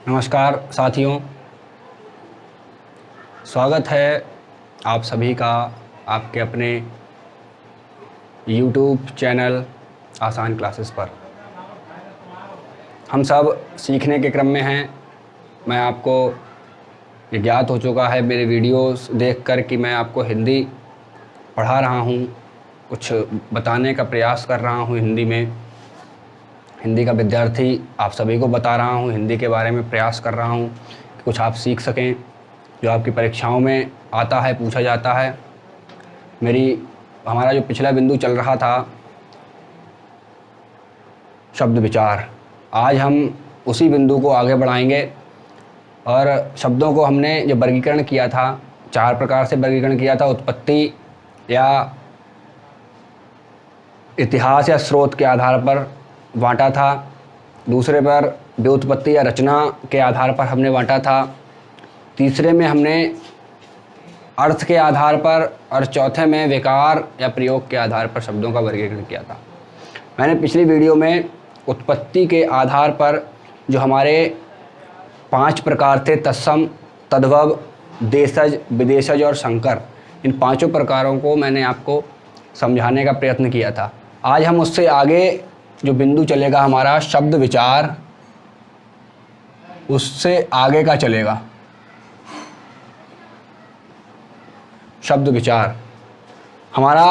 नमस्कार साथियों, स्वागत है आप सभी का आपके अपने YouTube चैनल आसान क्लासेस पर। हम सब सीखने के क्रम में हैं। मैं आपको ये ज्ञात हो चुका है मेरे वीडियोस देखकर कि मैं आपको हिंदी पढ़ा रहा हूँ, कुछ बताने का प्रयास कर रहा हूँ हिंदी में। हिंदी का विद्यार्थी आप सभी को बता रहा हूँ, हिंदी के बारे में प्रयास कर रहा हूँ कि कुछ आप सीख सकें, जो आपकी परीक्षाओं में आता है, पूछा जाता है। हमारा जो पिछला बिंदु चल रहा था शब्द विचार, आज हम उसी बिंदु को आगे बढ़ाएंगे। और शब्दों को हमने जो वर्गीकरण किया था, 4 प्रकार से वर्गीकरण किया था। उत्पत्ति या इतिहास या स्रोत के आधार पर बांटा था, दूसरे पर व्युत्पत्ति या रचना के आधार पर हमने बांटा था, तीसरे में हमने अर्थ के आधार पर, और चौथे में विकार या प्रयोग के आधार पर शब्दों का वर्गीकरण किया था। मैंने पिछली वीडियो में उत्पत्ति के आधार पर जो हमारे 5 प्रकार थे, तत्सम, तद्भव, देशज, विदेशज और संकर, इन 5 प्रकारों को मैंने आपको समझाने का प्रयत्न किया था। आज हम उससे आगे जो बिंदु चलेगा हमारा शब्द विचार, उससे आगे का चलेगा शब्द विचार। हमारा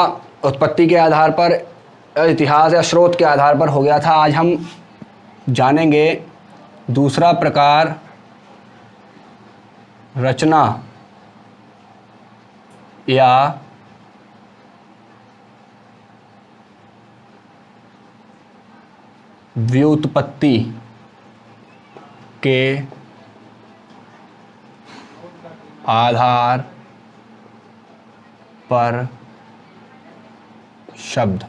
उत्पत्ति के आधार पर, इतिहास या स्रोत के आधार पर हो गया था। आज हम जानेंगे दूसरा प्रकार, रचना या व्युत्पत्ति के आधार पर शब्द।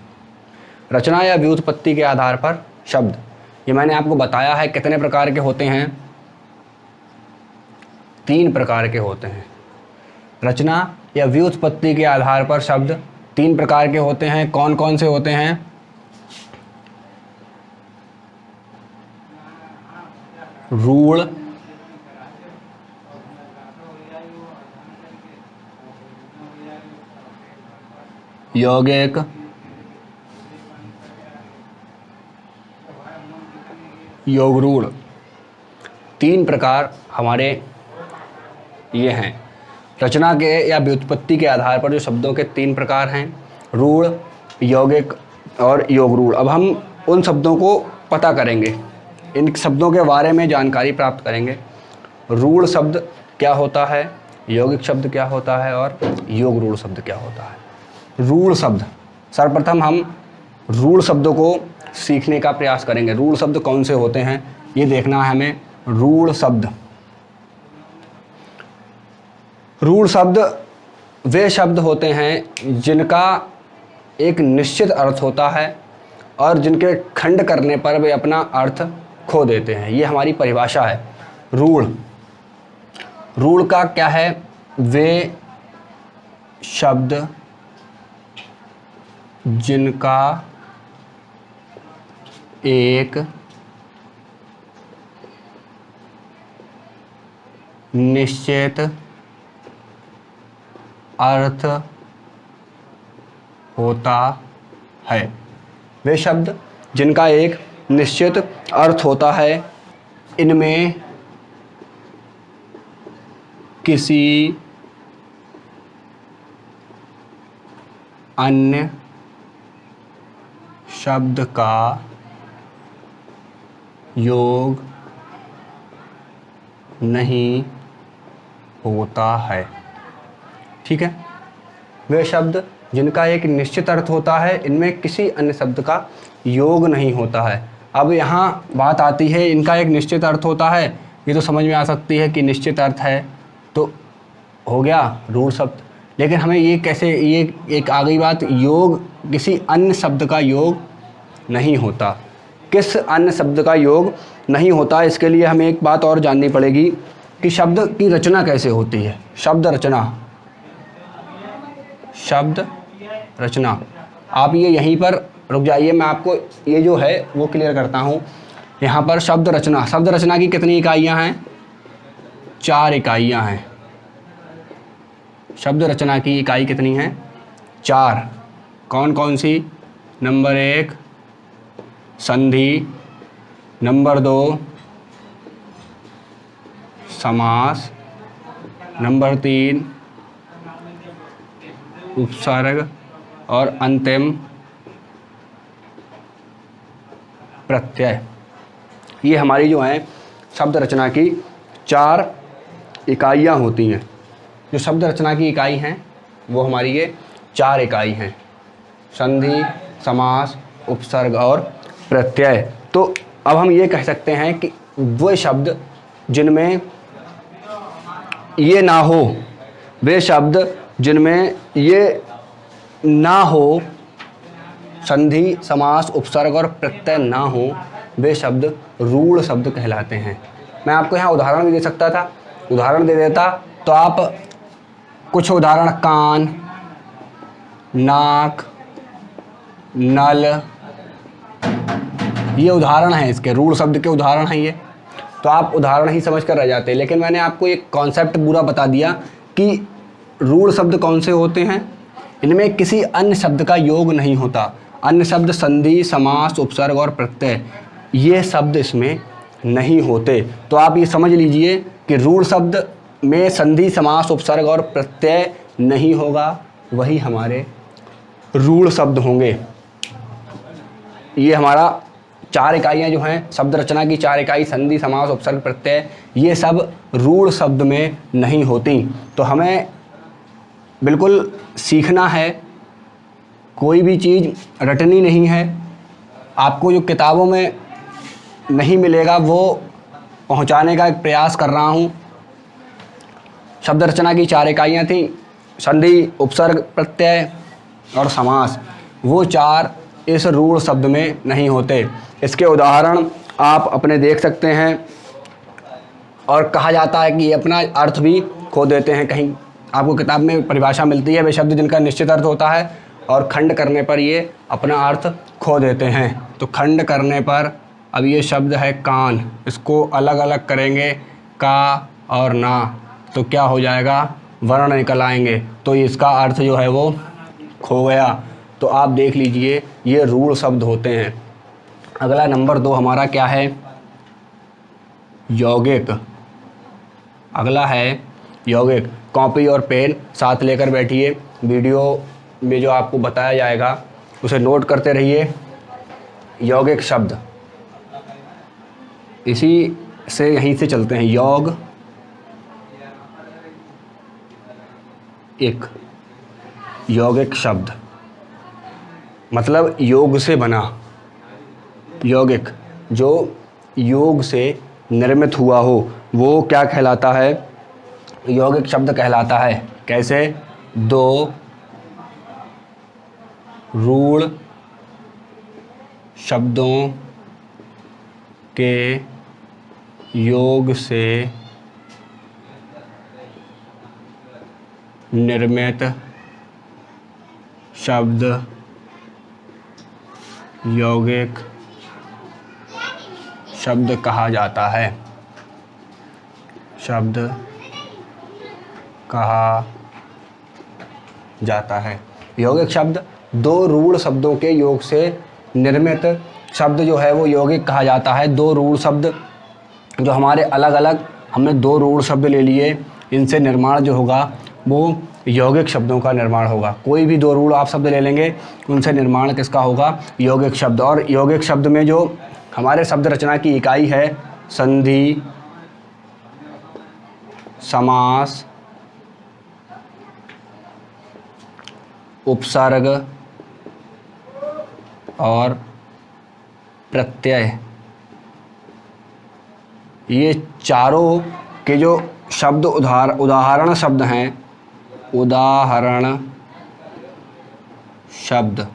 रचना या व्युत्पत्ति के आधार पर शब्द, ये मैंने आपको बताया है कितने प्रकार के होते हैं। 3 प्रकार के होते हैं। रचना या व्युत्पत्ति के आधार पर शब्द 3 प्रकार के होते हैं। कौन कौन से होते हैं? रूढ़, यौगिक, योगरूढ़। 3 प्रकार हमारे ये हैं। रचना के या व्युत्पत्ति के आधार पर जो शब्दों के 3 प्रकार हैं, रूढ़, यौगिक और योगरूढ़। अब हम उन शब्दों को पता करेंगे, इन शब्दों के बारे में जानकारी प्राप्त करेंगे। रूढ़ शब्द क्या होता है, यौगिक शब्द क्या होता है और योगरूढ़ शब्द क्या होता है। रूढ़ शब्द, सर्वप्रथम हम रूढ़ शब्दों को सीखने का प्रयास करेंगे। रूढ़ शब्द कौन से होते हैं ये देखना है हमें। रूढ़ शब्द वे शब्द होते हैं जिनका एक निश्चित अर्थ होता है और जिनके खंड करने पर वे अपना अर्थ खो देते हैं। ये हमारी परिभाषा है। रूढ़ का क्या है? वे शब्द जिनका एक निश्चित अर्थ होता है। वे शब्द जिनका एक निश्चित अर्थ होता है, इनमें किसी अन्य शब्द का योग नहीं होता है। ठीक है, वे शब्द जिनका एक निश्चित अर्थ होता है, इनमें किसी अन्य शब्द का योग नहीं होता है। अब यहाँ बात आती है, इनका एक निश्चित अर्थ होता है, ये तो समझ में आ सकती है कि निश्चित अर्थ है तो हो गया रूढ़ शब्द। लेकिन हमें ये कैसे, ये एक आ गई बात, योग किसी अन्य शब्द का योग नहीं होता। किस अन्य शब्द का योग नहीं होता, इसके लिए हमें एक बात और जाननी पड़ेगी कि शब्द की रचना कैसे होती है। शब्द रचना, आप ये यहीं पर रुक जाइए, मैं आपको ये जो है वो क्लियर करता हूँ। यहाँ पर शब्द रचना की कितनी इकाइयाँ हैं? 4 इकाइयाँ हैं। शब्द रचना की इकाई कितनी है? 4। कौन कौन सी? नंबर 1 संधि, नंबर 2 समास, नंबर 3 उपसर्ग और अंतिम प्रत्यय। ये हमारी जो है शब्द रचना की 4 इकाइयाँ होती हैं। जो शब्द रचना की इकाई हैं वो हमारी ये 4 इकाई हैं, संधि, समास, उपसर्ग और प्रत्यय। तो अब हम ये कह सकते हैं कि वो शब्द जिनमें ये ना हो, वे शब्द जिनमें ये ना हो, संधि, समास, उपसर्ग और प्रत्यय ना हो, वे शब्द रूढ़ शब्द कहलाते हैं। मैं आपको यहाँ उदाहरण भी दे सकता था, उदाहरण दे देता तो आप कुछ उदाहरण कान, नाक, नल, ये उदाहरण हैं, इसके रूढ़ शब्द के उदाहरण हैं ये, तो आप उदाहरण ही समझ कर रह जाते। लेकिन मैंने आपको एक कॉन्सेप्ट पूरा बता दिया कि रूढ़ शब्द कौन से होते हैं। इनमें किसी अन्य शब्द का योग नहीं होता। अन्य शब्द संधि, समास, उपसर्ग और प्रत्यय, ये शब्द इसमें नहीं होते। तो आप ये समझ लीजिए कि रूढ़ शब्द में संधि, समास, उपसर्ग और प्रत्यय नहीं होगा, वही हमारे रूढ़ शब्द होंगे। ये हमारा 4 इकाइयाँ जो हैं शब्द रचना की, 4 इकाई संधि, समास, उपसर्ग, प्रत्यय, ये सब रूढ़ शब्द में नहीं होती। तो हमें बिल्कुल सीखना है, कोई भी चीज़ रटनी नहीं है। आपको जो किताबों में नहीं मिलेगा वो पहुंचाने का एक प्रयास कर रहा हूं। शब्द रचना की 4 इकाइयाँ थी, संधि, उपसर्ग, प्रत्यय और समास। वो 4 इस रूढ़ शब्द में नहीं होते। इसके उदाहरण आप अपने देख सकते हैं। और कहा जाता है कि ये अपना अर्थ भी खो देते हैं। कहीं आपको किताब में परिभाषा मिलती है, वे शब्द जिनका निश्चित अर्थ होता है और खंड करने पर ये अपना अर्थ खो देते हैं। तो खंड करने पर, अब ये शब्द है कान, इसको अलग अलग करेंगे का और ना, तो क्या हो जाएगा? वर्ण निकल आएंगे, तो इसका अर्थ जो है वो खो गया। तो आप देख लीजिए, ये रूढ़ शब्द होते हैं। अगला नंबर 2 हमारा क्या है? यौगिक। अगला है यौगिक। कॉपी और पेन साथ लेकर बैठिए, वीडियो में जो आपको बताया जाएगा उसे नोट करते रहिए। यौगिक शब्द, इसी से यहीं से चलते हैं। योग एक, यौगिक शब्द मतलब योग से बना। यौगिक जो योग से निर्मित हुआ हो वो क्या कहलाता है? यौगिक शब्द कहलाता है। कैसे? 2 रूढ़ शब्दों के योग से निर्मित शब्द यौगिक शब्द कहा जाता है। शब्द कहा जाता है। यौगिक शब्द 2 रूढ़ शब्दों के योग से निर्मित शब्द जो है वो यौगिक कहा जाता है। 2 रूढ़ शब्द जो हमारे अलग अलग, हमने 2 रूढ़ शब्द ले लिए, इनसे निर्माण जो होगा वो यौगिक शब्दों का निर्माण होगा। कोई भी 2 रूढ़ आप शब्द ले लेंगे, उनसे निर्माण किसका होगा? यौगिक शब्द। और यौगिक शब्द में जो हमारे शब्द रचना की इकाई है, संधि, समास, उपसर्ग और प्रत्यय, ये चारों के जो शब्द उदाहरण शब्द हैं, उदाहरण शब्द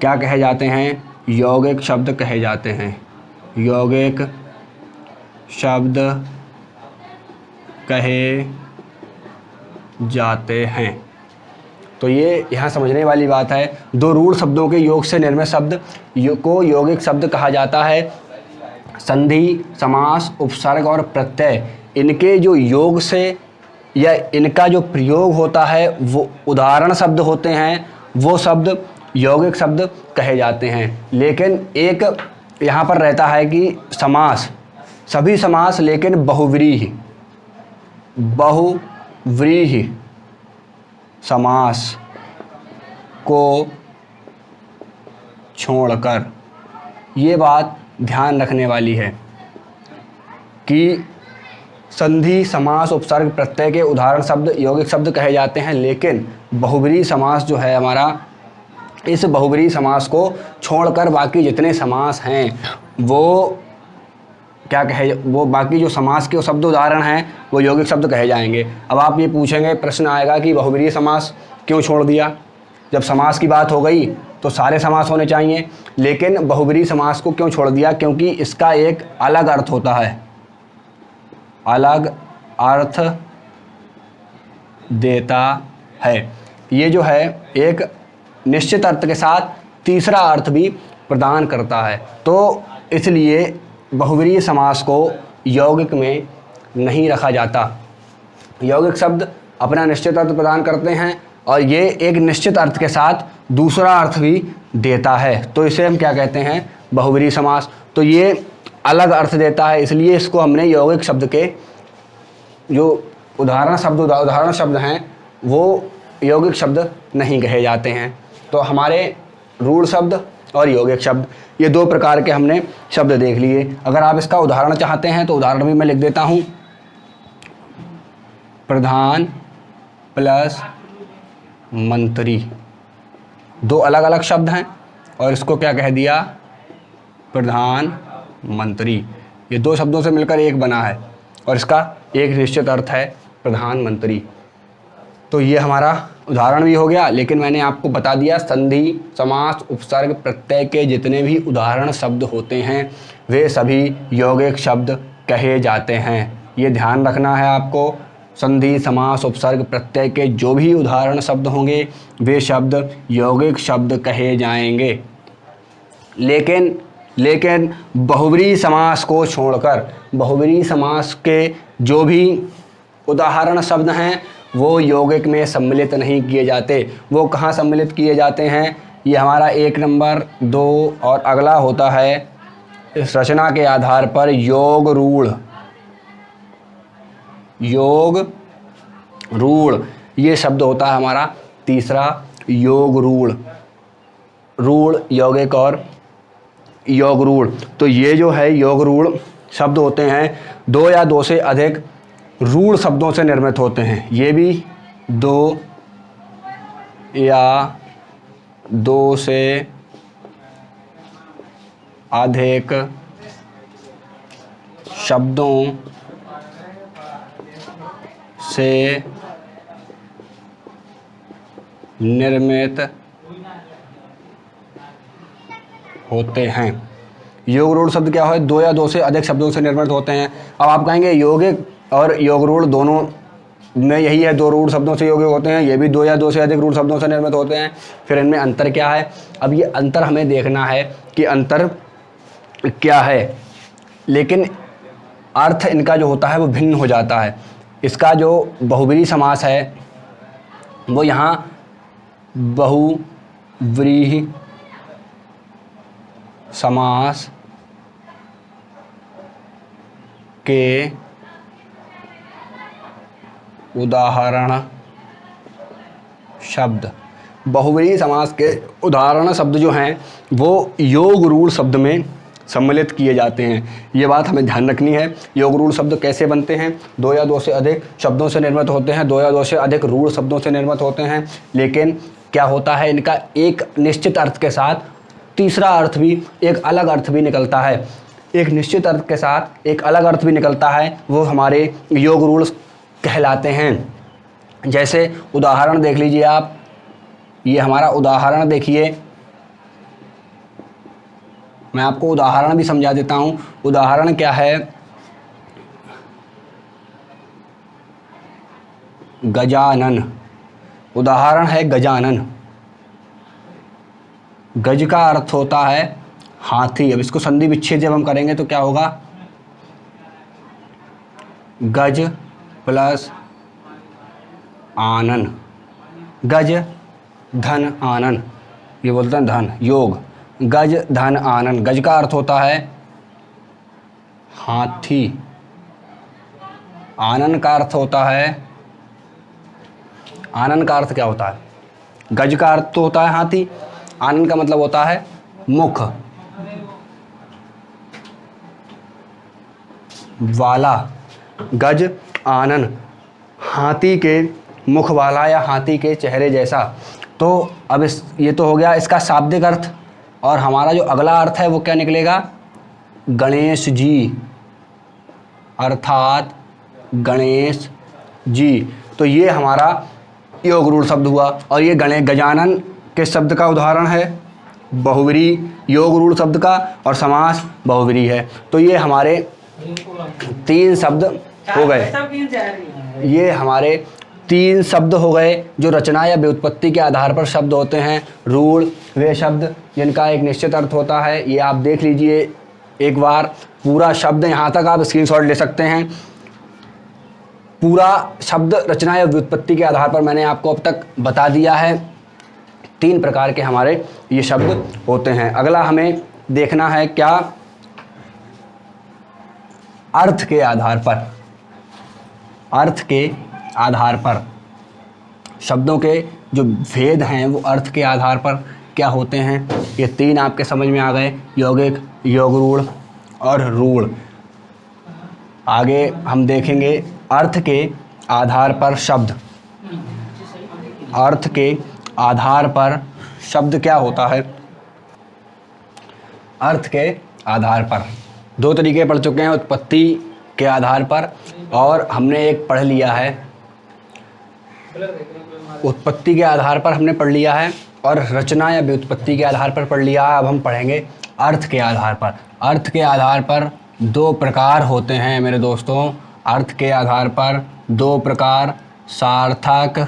क्या कहे जाते हैं? यौगिक शब्द कहे जाते हैं। यौगिक शब्द कहे जाते हैं। तो ये यहाँ समझने वाली बात है। 2 रूढ़ शब्दों के योग से निर्मित शब्द को यौगिक शब्द कहा जाता है। संधि, समास, उपसर्ग और प्रत्यय, इनके जो योग से या इनका जो प्रयोग होता है वो उदाहरण शब्द होते हैं, वो शब्द यौगिक शब्द कहे जाते हैं। लेकिन एक यहाँ पर रहता है कि समास, सभी समास लेकिन बहुव्रीहि समास को छोड़कर, ये बात ध्यान रखने वाली है कि संधि, समास, उपसर्ग, प्रत्यय के उदाहरण शब्द यौगिक शब्द कहे जाते हैं, लेकिन बहुव्रीहि समास जो है हमारा, इस बहुव्रीहि समास को छोड़कर बाकी जितने समास हैं वो क्या कहे, वो बाकी जो समास के शब्द उदाहरण हैं वो यौगिक शब्द कहे जाएंगे। अब आप ये पूछेंगे, प्रश्न आएगा कि बहुव्रीहि समास क्यों छोड़ दिया? जब समास की बात हो गई तो सारे समास होने चाहिए, लेकिन बहुव्रीहि समास को क्यों छोड़ दिया? क्योंकि इसका एक अलग अर्थ होता है, अलग अर्थ देता है। ये जो है एक निश्चित अर्थ के साथ तीसरा अर्थ भी प्रदान करता है, तो इसलिए बहुव्रीहि समास को यौगिक में नहीं रखा जाता। यौगिक शब्द अपना निश्चित अर्थ प्रदान करते हैं और ये एक निश्चित अर्थ के साथ दूसरा अर्थ भी देता है, तो इसे हम क्या कहते हैं? बहुव्रीहि समास। तो ये अलग अर्थ देता है, इसलिए इसको हमने यौगिक शब्द के जो उदाहरण शब्द हैं वो यौगिक शब्द नहीं कहे जाते हैं। तो हमारे रूढ़ शब्द और यौगिक शब्द, ये दो प्रकार के हमने शब्द देख लिए। अगर आप इसका उदाहरण चाहते हैं तो उदाहरण भी मैं लिख देता हूँ। प्रधान प्लस मंत्री, दो अलग अलग शब्द हैं और इसको क्या कह दिया? प्रधान मंत्री। ये दो शब्दों से मिलकर एक बना है और इसका एक निश्चित अर्थ है प्रधानमंत्री। तो ये हमारा उदाहरण भी हो गया, लेकिन मैंने आपको बता दिया संधि, समास, उपसर्ग, प्रत्यय के जितने भी उदाहरण शब्द होते हैं वे सभी यौगिक शब्द कहे जाते हैं। ये ध्यान रखना है आपको। संधि, समास, उपसर्ग, प्रत्यय के जो भी उदाहरण शब्द होंगे वे शब्द यौगिक शब्द कहे जाएंगे। लेकिन बहुव्रीहि समास को छोड़कर, बहुव्रीहि समास के जो भी उदाहरण शब्द हैं वो यौगिक में सम्मिलित नहीं किए जाते। वो कहाँ सम्मिलित किए जाते हैं? ये हमारा 1 नंबर, 2 और अगला होता है इस रचना के आधार पर योग रूढ़, ये शब्द होता है हमारा तीसरा, योग रूढ़ यौगिक और योग रूढ़। तो ये जो है योग रूढ़ शब्द होते हैं, 2 या 2 से अधिक रूढ़ शब्दों से निर्मित होते हैं। ये भी 2 या 2 से अधिक शब्दों से निर्मित होते हैं। योग रूढ़ शब्द क्या है? 2 या 2 से अधिक शब्दों से निर्मित होते हैं। अब आप कहेंगे यौगिक और योग रूढ़ दोनों में यही है, 2 रूढ़ शब्दों से यौगिक होते हैं, ये भी 2 या 2 से अधिक रूढ़ शब्दों से निर्मित होते हैं। फिर इनमें अंतर क्या है? अब ये अंतर हमें देखना है कि अंतर क्या है, लेकिन अर्थ इनका जो होता है वो भिन्न हो जाता है। इसका जो बहुव्रीहि समास है वो यहाँ बहुव्रीहि समास के उदाहरण शब्द, बहुव्रीहि समास के उदाहरण शब्द जो हैं वो योग रूढ़ शब्द में सम्मिलित किए जाते हैं। ये बात हमें ध्यान रखनी है। योग रूढ़ शब्द कैसे बनते हैं? 2 या 2 से अधिक शब्दों से निर्मित होते हैं, 2 या 2 से अधिक रूढ़ शब्दों से निर्मित होते हैं, लेकिन क्या होता है, इनका एक निश्चित अर्थ के साथ तीसरा अर्थ भी, एक अलग अर्थ भी निकलता है। एक निश्चित अर्थ के साथ एक अलग अर्थ भी निकलता है, वो हमारे योग रूढ़ कहलाते हैं। जैसे उदाहरण देख लीजिए आप, ये हमारा उदाहरण देखिए, मैं आपको उदाहरण भी समझा देता हूँ। उदाहरण क्या है? गजानन, उदाहरण है गजानन। गज का अर्थ होता है हाथी। अब इसको संधि विच्छेद जब हम करेंगे तो क्या होगा, गज प्लस आनन, गज धन आनन, ये बोलते हैं धन, योग, गज धन आनन। गज का अर्थ होता है हाथी, आनन का अर्थ होता है, आनन का अर्थ क्या होता है, गज का अर्थ तो होता है हाथी, आनन का मतलब होता है मुख वाला। गज आनन, हाथी के मुख वाला या हाथी के चेहरे जैसा। तो अब ये तो हो गया इसका शाब्दिक अर्थ, और हमारा जो अगला अर्थ है वो क्या निकलेगा, गणेश जी, अर्थात गणेश जी। तो ये हमारा योग रूढ़ शब्द हुआ, और ये गजानन किस शब्द का उदाहरण है, बहुव्रीहि, योग रूढ़ शब्द का, और समास बहुव्रीहि है। तो ये हमारे 3 शब्द हो गए, ये हमारे 3 शब्द हो गए जो रचना या व्युत्पत्ति के आधार पर शब्द होते हैं। रूढ़ वे शब्द जिनका एक निश्चित अर्थ होता है। ये आप देख लीजिए एक बार, पूरा शब्द यहाँ तक आप स्क्रीनशॉट ले सकते हैं। पूरा शब्द रचना या व्युत्पत्ति के आधार पर मैंने आपको अब तक बता दिया है। 3 प्रकार के हमारे ये शब्द होते हैं। अगला हमें देखना है क्या, अर्थ के आधार पर, अर्थ के आधार पर शब्दों के जो भेद हैं वो अर्थ के आधार पर क्या होते हैं। ये 3 आपके समझ में आ गए, यौगिक, योग रूढ़ और रूढ़। आगे हम देखेंगे अर्थ के आधार पर शब्द, अर्थ के आधार पर शब्द क्या होता है। अर्थ के आधार पर 2 तरीके पढ़ चुके हैं, उत्पत्ति के आधार पर, और हमने एक पढ़ लिया है, उत्पत्ति के आधार पर हमने पढ़ लिया है, और रचना या व्युत्पत्ति के आधार पर पढ़ लिया है। अब हम पढ़ेंगे अर्थ के आधार पर। अर्थ के आधार पर 2 प्रकार होते हैं मेरे दोस्तों, अर्थ के आधार पर 2 प्रकार, सार्थक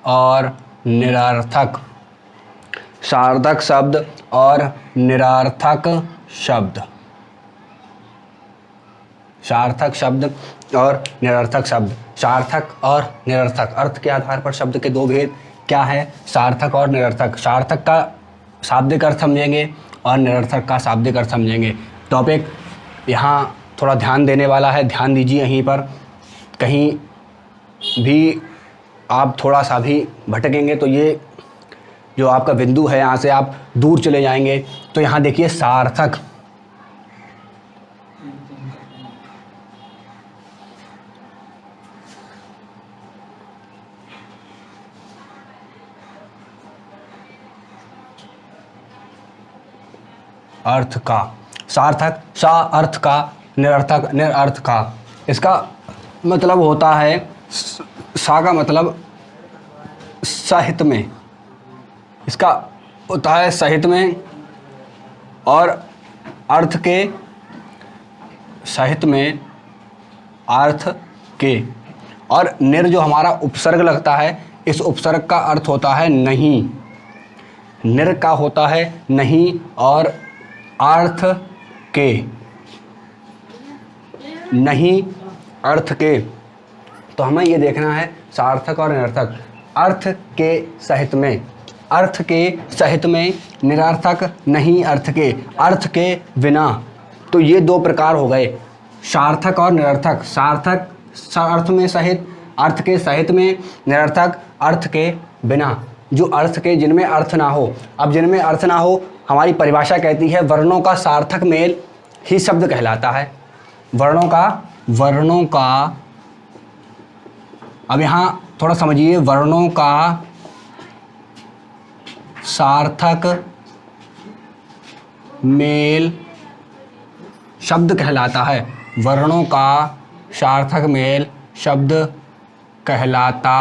और निरर्थक। सार्थक शब्द और निरर्थक शब्द, सार्थक शब्द और निरर्थक शब्द। सार्थक और निरर्थक, अर्थ के आधार पर शब्द के 2 भेद क्या है, सार्थक और निरर्थक। सार्थक का शाब्दिक अर्थ समझेंगे और निरर्थक का शाब्दिक अर्थ समझेंगे। टॉपिक यहाँ थोड़ा ध्यान देने वाला है, ध्यान दीजिए यहीं पर। कहीं भी आप थोड़ा सा भी भटकेंगे तो ये जो आपका बिंदु है यहाँ से आप दूर चले जाएंगे। तो यहाँ देखिए सार्थक, अर्थ का, सार्थक, सा अर्थ का, निरर्थक निरर्थ का। इसका मतलब होता है, सा का मतलब साहित्य में, इसका होता है साहित्य में, और अर्थ के साहित्य में, अर्थ के, और निर जो हमारा उपसर्ग लगता है, इस उपसर्ग का अर्थ होता है नहीं। निर का होता है नहीं, और अर्थ के, नहीं अर्थ के। तो हमें ये देखना है सार्थक और निरर्थक। अर्थ के सहित में, अर्थ के सहित में, निरर्थक नहीं अर्थ के, अर्थ के बिना। तो ये 2 प्रकार हो गए, सार्थक और निरर्थक। सार्थक अर्थ में सहित, अर्थ के सहित में, निरर्थक अर्थ के बिना। जो अर्थ के, जिनमें अर्थ ना हो। अब जिनमें अर्थ ना हो, हमारी परिभाषा कहती है वर्णों का सार्थक मेल ही शब्द कहलाता है। वर्णों का अब यहाँ थोड़ा समझिए, वर्णों का सार्थक मेल शब्द कहलाता है। वर्णों का सार्थक मेल शब्द कहलाता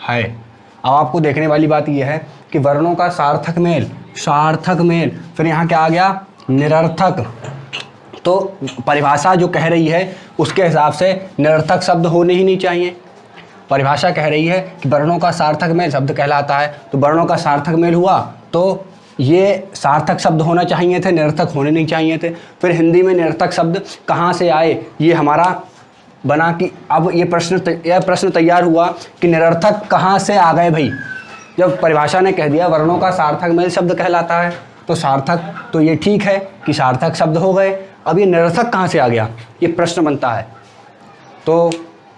है। अब आपको देखने वाली बात यह है कि वर्णों का सार्थक मेल, सार्थक मेल, फिर यहाँ क्या आ गया, निरर्थक। तो परिभाषा जो कह रही है उसके हिसाब से निरर्थक शब्द होने ही नहीं चाहिए। परिभाषा कह रही है कि वर्णों का सार्थक मेल शब्द कहलाता है, तो वर्णों का सार्थक मेल हुआ तो ये सार्थक शब्द होना चाहिए थे, निरर्थक होने नहीं चाहिए थे। फिर हिंदी में निरर्थक शब्द कहाँ से आए, ये हमारा बना कि अब यह प्रश्न तैयार हुआ कि निरर्थक कहाँ से आ गए भाई। जब परिभाषा ने कह दिया वर्णों का सार्थक मेल शब्द कहलाता है, तो सार्थक तो ये ठीक है कि सार्थक शब्द हो गए, अब ये निरर्थक कहाँ से आ गया, ये प्रश्न बनता है। तो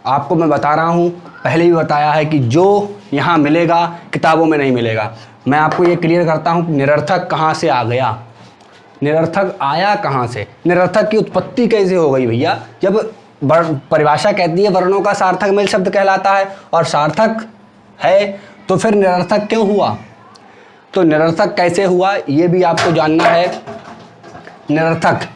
आपको मैं बता रहा हूँ, पहले भी बताया है कि जो यहाँ मिलेगा किताबों में नहीं मिलेगा। मैं आपको ये क्लियर करता हूँ निरर्थक कहाँ से आ गया, निरर्थक आया कहाँ से, निरर्थक की उत्पत्ति कैसे हो गई भैया। जब परिभाषा कहती है वर्णों का सार्थक मेल शब्द कहलाता है और सार्थक है, तो फिर निरर्थक क्यों हुआ। तो निरर्थक कैसे हुआ ये भी आपको जानना है। निरर्थक,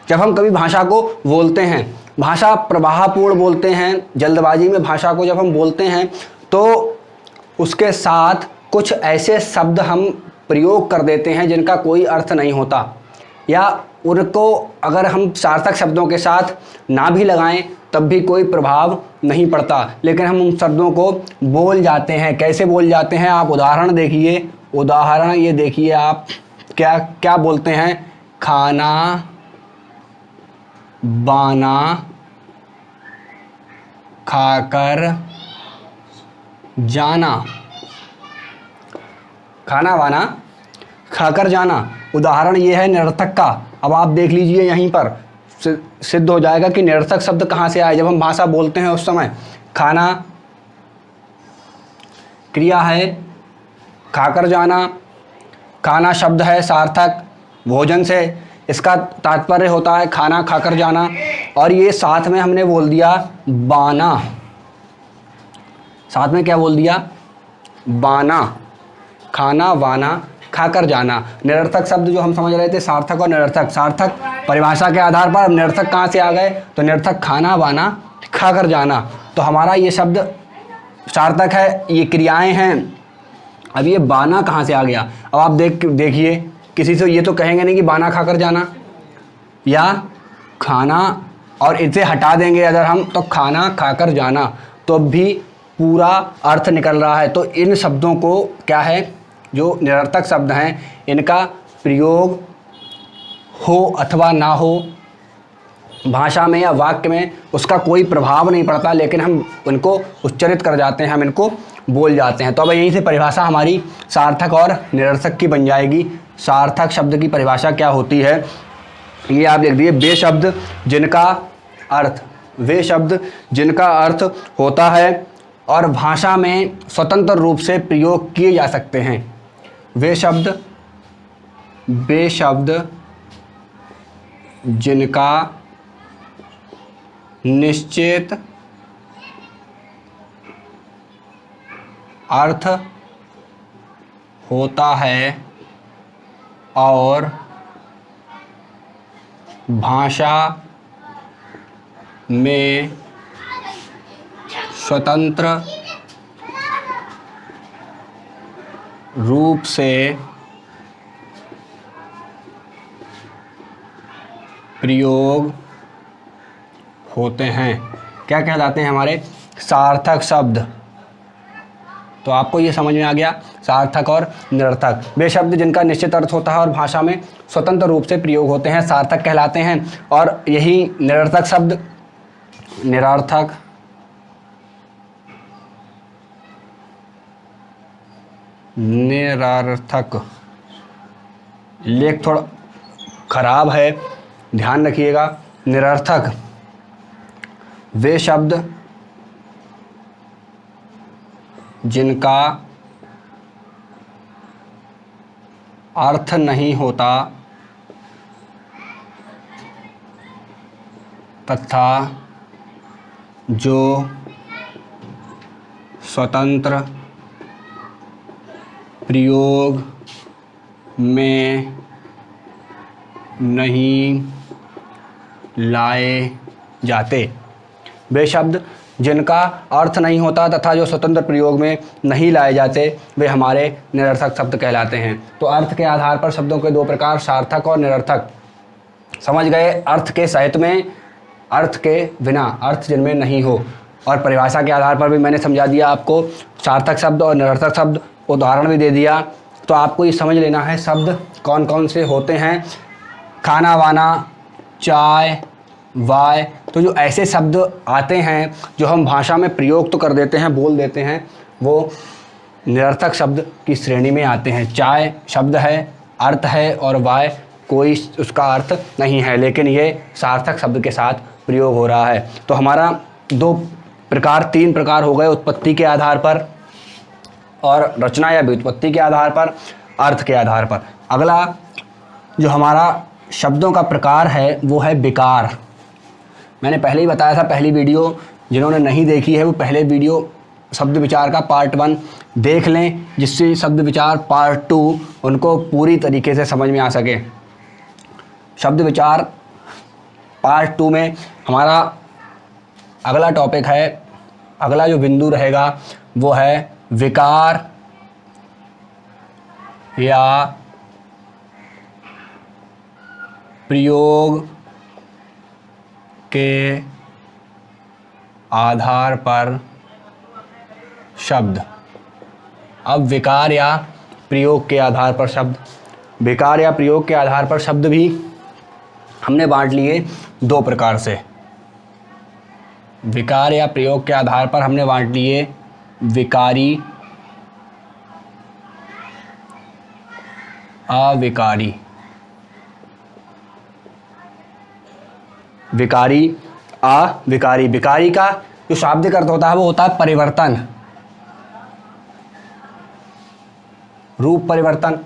जब हम कभी भाषा को बोलते हैं, भाषा प्रवाहपूर्ण बोलते हैं, जल्दबाजी में भाषा को जब हम बोलते हैं, तो उसके साथ कुछ ऐसे शब्द हम प्रयोग कर देते हैं जिनका कोई अर्थ नहीं होता, या उनको अगर हम सार्थक शब्दों के साथ ना भी लगाएं तब भी कोई प्रभाव नहीं पड़ता, लेकिन हम उन शब्दों को बोल जाते हैं। कैसे बोल जाते हैं, आप उदाहरण देखिए, उदाहरण ये देखिए आप, क्या क्या बोलते हैं, खाना, बाना, खाकर जाना, खाना बाना खाकर जाना, उदाहरण ये है निरर्थक का। अब आप देख लीजिए यहीं पर सिद्ध हो जाएगा कि निरर्थक शब्द कहाँ से आए। जब हम भाषा बोलते हैं उस समय खाना क्रिया है, खाकर जाना, खाना शब्द है सार्थक, भोजन से इसका तात्पर्य होता है खाना खाकर जाना, और ये साथ में हमने बोल दिया बाना, साथ में क्या बोल दिया, बाना, खाना बाना खाकर जाना। निरर्थक शब्द जो हम समझ रहे थे सार्थक और निरर्थक, सार्थक परिभाषा के आधार पर अब निरर्थक कहाँ से आ गए, तो निरर्थक खाना बाना खाकर जाना। तो हमारा ये शब्द सार्थक है, ये क्रियाएं हैं। अब ये बाना कहाँ से आ गया। अब आप देखिए किसी से ये तो कहेंगे नहीं कि बाना खाकर जाना या खाना, और इसे हटा देंगे अगर हम तो खाना खाकर जाना, तो भी पूरा अर्थ निकल रहा है। तो इन शब्दों को क्या है, जो निरर्थक शब्द हैं, इनका प्रयोग हो अथवा ना हो भाषा में या वाक्य में उसका कोई प्रभाव नहीं पड़ता, लेकिन हम उनको उच्चारित कर जाते हैं, हम इनको बोल जाते हैं। तो अब यहीं से परिभाषा हमारी सार्थक और निरर्थक की बन जाएगी। सार्थक शब्द की परिभाषा क्या होती है, ये आप देख लीजिए, वे शब्द जिनका अर्थ, वे शब्द जिनका अर्थ होता है और भाषा में स्वतंत्र रूप से प्रयोग किए जा सकते हैं। वे शब्द जिनका निश्चित अर्थ होता है और भाषा में स्वतंत्र रूप से प्रयोग होते हैं, क्या कहलाते हैं हमारे सार्थक शब्द। तो आपको ये समझ में आ गया, सार्थक और निरर्थक। वे शब्द जिनका निश्चित अर्थ होता है और भाषा में स्वतंत्र रूप से प्रयोग होते हैं सार्थक कहलाते हैं, और यही निरर्थक शब्द, निरर्थक लेख थोड़ा खराब है, ध्यान रखिएगा। निरर्थक वे शब्द जिनका अर्थ नहीं होता तथा जो स्वतंत्र प्रयोग में नहीं लाए जाते। वे शब्द जिनका अर्थ नहीं होता तथा जो स्वतंत्र प्रयोग में नहीं लाए जाते, वे हमारे निरर्थक शब्द कहलाते हैं। तो अर्थ के आधार पर शब्दों के दो प्रकार, सार्थक और निरर्थक, समझ गए। अर्थ के सहित में, अर्थ के बिना, अर्थ जिनमें नहीं हो। और परिभाषा के आधार पर भी मैंने समझा दिया आपको, सार्थक शब्द और निरर्थक शब्द, उदाहरण भी दे दिया। तो आपको ये समझ लेना है शब्द कौन कौन से होते हैं। खाना वाना, चाय, वाय, तो जो ऐसे शब्द आते हैं जो हम भाषा में प्रयोग तो कर देते हैं, बोल देते हैं, वो निरर्थक शब्द की श्रेणी में आते हैं। चाय शब्द है, अर्थ है, और वाय कोई उसका अर्थ नहीं है, लेकिन ये सार्थक शब्द के साथ प्रयोग हो रहा है। तो हमारा तीन प्रकार हो गए, उत्पत्ति के आधार पर और रचना या व्युत्पत्ति के आधार पर, अर्थ के आधार पर। अगला जो हमारा शब्दों का प्रकार है वो है विकार। मैंने पहले ही बताया था, पहली वीडियो जिन्होंने नहीं देखी है वो पहले वीडियो शब्द विचार का पार्ट 1 देख लें, जिससे शब्द विचार पार्ट 2 उनको पूरी तरीके से समझ में आ सके। शब्द विचार पार्ट 2 में हमारा अगला टॉपिक है, अगला जो बिंदु रहेगा वो है विकार या प्रयोग के आधार पर शब्द। अब विकार या प्रयोग के आधार पर शब्द, विकार या प्रयोग के आधार पर शब्द भी हमने बांट लिए 2 प्रकार से। विकार या प्रयोग के आधार पर हमने बांट लिए विकारी, अविकारी। विकारी, अविकारी। विकारी का जो शाब्दिक अर्थ होता है वो होता है परिवर्तन, रूप परिवर्तन।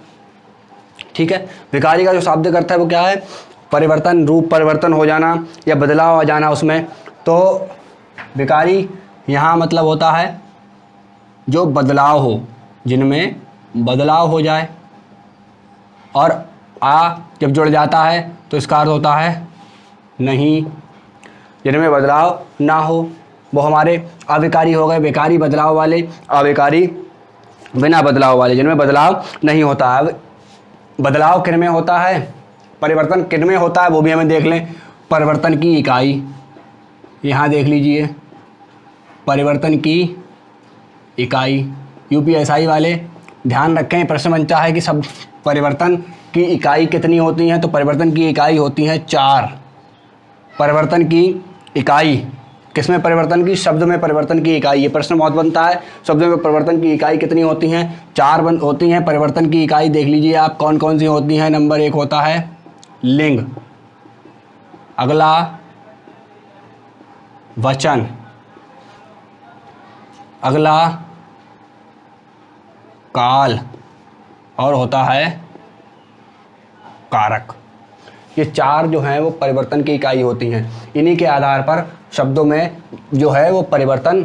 ठीक है, विकारी का जो शाब्दिक अर्थ है वो क्या है? परिवर्तन, रूप परिवर्तन हो जाना या बदलाव आ जाना उसमें। तो विकारी यहाँ मतलब होता है जो बदलाव हो, जिनमें बदलाव हो जाए। और आ जब जुड़ जाता है तो इसका अर्थ होता है नहीं, जिनमें बदलाव ना हो, वो हमारे अविकारी हो गए। विकारी बदलाव वाले, अविकारी बिना बदलाव वाले, जिनमें बदलाव नहीं होता है। बदलाव किन में होता है, परिवर्तन किन में होता है वो भी हमें देख लें। परिवर्तन की इकाई, यहाँ देख लीजिए, परिवर्तन की इकाई। यूपीएसआई वाले ध्यान रखें, प्रश्न बनता है कि सब परिवर्तन की इकाई कितनी होती हैं, तो परिवर्तन की इकाई होती हैं 4। परिवर्तन की इकाई किसमें? परिवर्तन की, शब्द में परिवर्तन की इकाई। ये प्रश्न बहुत बनता है, शब्द में परिवर्तन की इकाई कितनी होती हैं? 4 होती हैं परिवर्तन की इकाई। देख लीजिए आप कौन कौन सी होती हैं। नंबर 1 होता है लिंग, अगला वचन, अगला काल, और होता है कारक। ये 4 जो हैं वो परिवर्तन की इकाई होती हैं। इन्हीं के आधार पर शब्दों में जो है वो परिवर्तन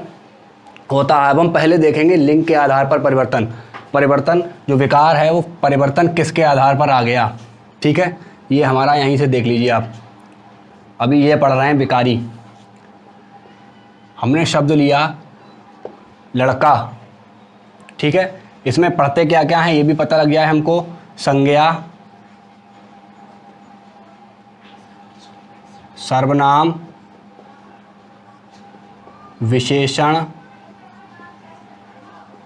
होता है। अब हम पहले देखेंगे लिंग के आधार पर परिवर्तन। परिवर्तन जो विकार है वो परिवर्तन किसके आधार पर आ गया, ठीक है, ये हमारा यहीं से देख लीजिए आप। अभी ये पढ़ रहे हैं विकारी, हमने शब्द लिया लड़का, ठीक है। इसमें पढ़ते क्या क्या हैं ये भी पता लग गया है हमको। संज्ञा, सर्वनाम, विशेषण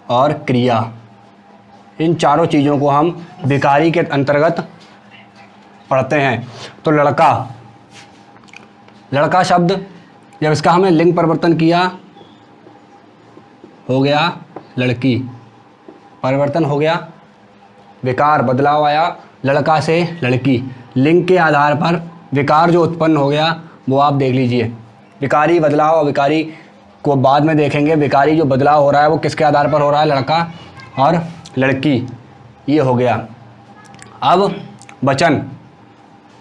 और क्रिया, इन चारों चीज़ों को हम विकारी के अंतर्गत पढ़ते हैं। तो लड़का, लड़का शब्द जब इसका हमने लिंग परिवर्तन किया हो गया लड़की, परिवर्तन हो गया, विकार बदलाव आया लड़का से लड़की। लिंग के आधार पर विकार जो उत्पन्न हो गया वो आप देख लीजिए। विकारी बदलाव, अविकारी को बाद में देखेंगे। विकारी जो बदलाव हो रहा है वो किसके आधार पर हो रहा है? लड़का और लड़की, ये हो गया। अब वचन,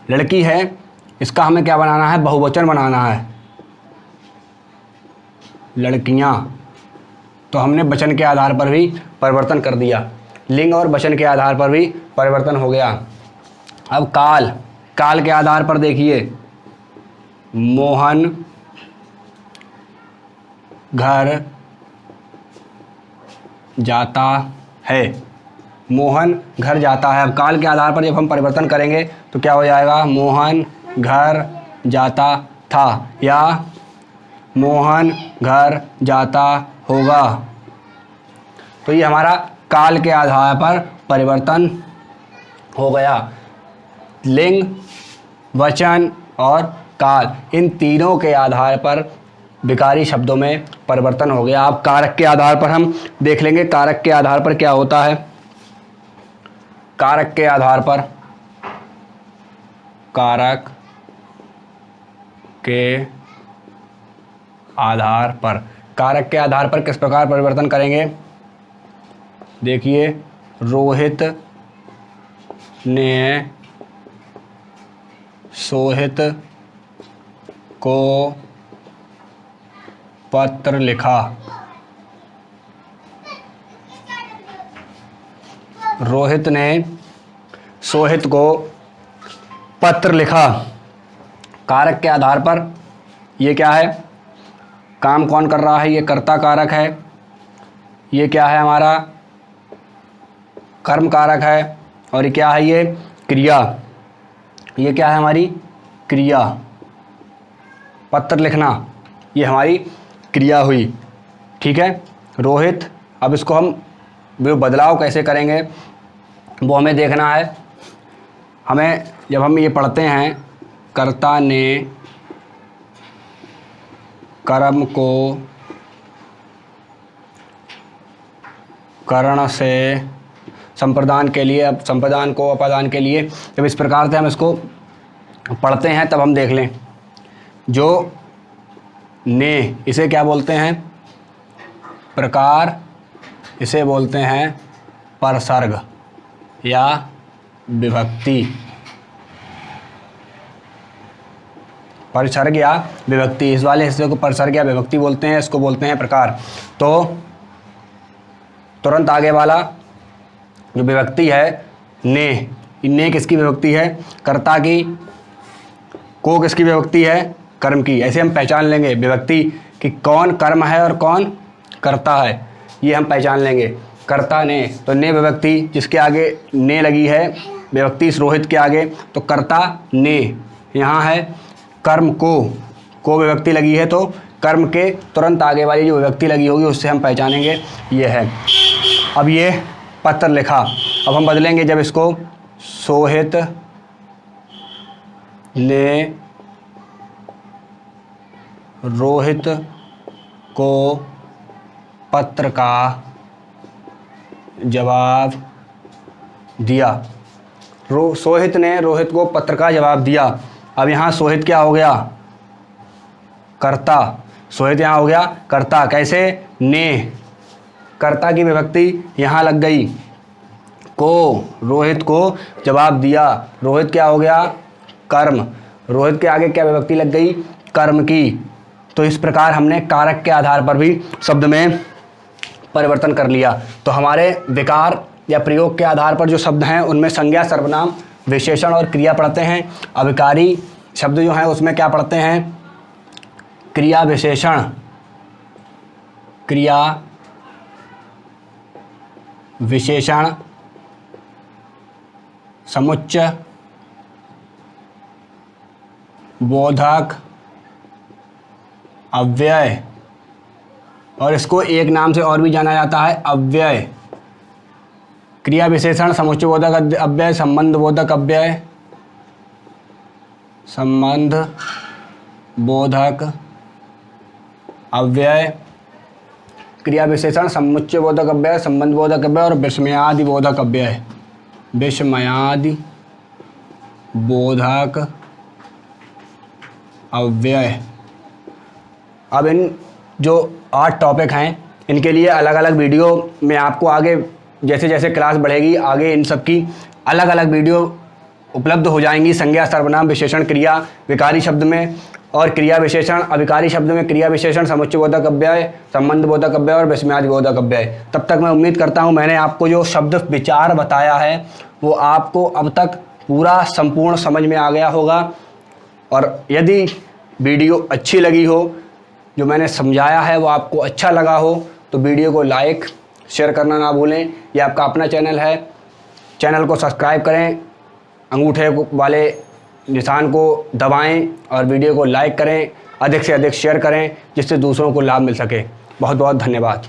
लड़की है, इसका हमें क्या बनाना है? बहुवचन बनाना है, लड़कियां। तो हमने वचन के आधार पर भी परिवर्तन कर दिया, लिंग और वचन के आधार पर भी परिवर्तन हो गया। अब काल, काल के आधार पर देखिए, मोहन घर जाता है, मोहन घर जाता है। अब काल के आधार पर जब हम परिवर्तन करेंगे तो क्या हो जाएगा? मोहन घर जाता था या मोहन घर जाता होगा। तो ये हमारा काल के आधार पर परिवर्तन हो गया। लिंग, वचन और काल, इन तीनों के आधार पर विकारी शब्दों में परिवर्तन हो गया। अब कारक के आधार पर हम देख लेंगे, कारक के आधार पर क्या होता है। कारक के आधार पर, कारक के आधार पर, कारक के आधार पर किस प्रकार परिवर्तन करेंगे। देखिए, रोहित ने सोहित को पत्र लिखा। रोहित ने सोहित को पत्र लिखा। कारक के आधार पर ये क्या है, काम कौन कर रहा है, ये कर्ता कारक है। ये क्या है, हमारा कर्म कारक है। और ये क्या है, ये क्रिया। ये क्या है, हमारी क्रिया। पत्र लिखना ये हमारी क्रिया हुई। ठीक है, रोहित। अब इसको हम बदलाव कैसे करेंगे वो हमें देखना है। हमें जब हम ये पढ़ते हैं, कर्ता ने कर्म को करण से संप्रदान के लिए, अब संप्रदान को अपादान के लिए, जब इस प्रकार से हम इसको पढ़ते हैं तब हम देख लें। जो ने, इसे क्या बोलते हैं, प्रकार, इसे बोलते हैं परसर्ग या विभक्ति। परसर्ग या विभक्ति, इस वाले हिस्से को परसर्ग या विभक्ति बोलते हैं, इसको बोलते हैं प्रकार। तो तुरंत आगे वाला जो विभक्ति है ने किसकी विभक्ति है, कर्ता की। को किसकी विभक्ति है, कर्म की। ऐसे हम पहचान लेंगे विभक्ति कि कौन कर्म है और कौन कर्ता है, ये हम पहचान लेंगे। कर्ता ने, तो ने विभक्ति, जिसके आगे ने लगी है विभक्ति इस रोहित के आगे, तो कर्ता ने यहाँ है। कर्म को विभक्ति लगी है, तो कर्म के तुरंत आगे वाली जो विभक्ति लगी होगी उससे हम पहचानेंगे ये है। अब ये पत्र लिखा, अब हम बदलेंगे जब इसको, सोहित ने रोहित को पत्र का जवाब दिया। सोहित ने रोहित को पत्र का जवाब दिया। अब यहाँ सोहित क्या हो गया, कर्ता। सोहित यहाँ हो गया कर्ता। कैसे, ने, कर्ता की विभक्ति यहाँ लग गई। को, रोहित को जवाब दिया। रोहित क्या हो गया, कर्म। रोहित के आगे क्या विभक्ति लग गई, कर्म की। तो इस प्रकार हमने कारक के आधार पर भी शब्द में परिवर्तन कर लिया। तो हमारे विकार या प्रयोग के आधार पर जो शब्द हैं उनमें संज्ञा, सर्वनाम, विशेषण और क्रिया पढ़ते हैं। अविकारी शब्द जो हैं उसमें क्या पढ़ते हैं, क्रिया विशेषण, क्रिया विशेषण, समुच्चय, बोधक, अव्यय, और इसको एक नाम से और भी जाना जाता है, अव्यय। क्रिया विशेषण, समुच्चय बोधक अव्यय, संबंध बोधक अव्यय, संबंध बोधक अव्यय, क्रिया विशेषण, समुच्चय बोधक अव्यय, संबंध बोधक अव्यय और विस्मयादि बोधक अव्यय। विस्मयादि बोधक अव्यय। अब इन जो 8 टॉपिक हैं इनके लिए अलग अलग वीडियो में आपको आगे जैसे जैसे क्लास बढ़ेगी आगे इन सब की अलग अलग वीडियो उपलब्ध हो जाएंगी। संज्ञा, सर्वनाम, विशेषण, क्रिया विकारी शब्द में और क्रिया विशेषण, अविकारी शब्द में क्रिया विशेषण, समुच्चय बोधक अव्यय, संबंध बोधक अव्यय और विस्मयादि बोधक अव्यय। तब तक मैं उम्मीद करता हूँ मैंने आपको जो शब्द विचार बताया है वो आपको अब तक पूरा संपूर्ण समझ में आ गया होगा। और यदि वीडियो अच्छी लगी हो, जो मैंने समझाया है वो आपको अच्छा लगा हो, तो वीडियो को लाइक शेयर करना ना भूलें। ये आपका अपना चैनल है, चैनल को सब्सक्राइब करें, अंगूठे वाले निशान को दबाएं और वीडियो को लाइक करें, अधिक से अधिक शेयर करें जिससे दूसरों को लाभ मिल सके। बहुत बहुत धन्यवाद।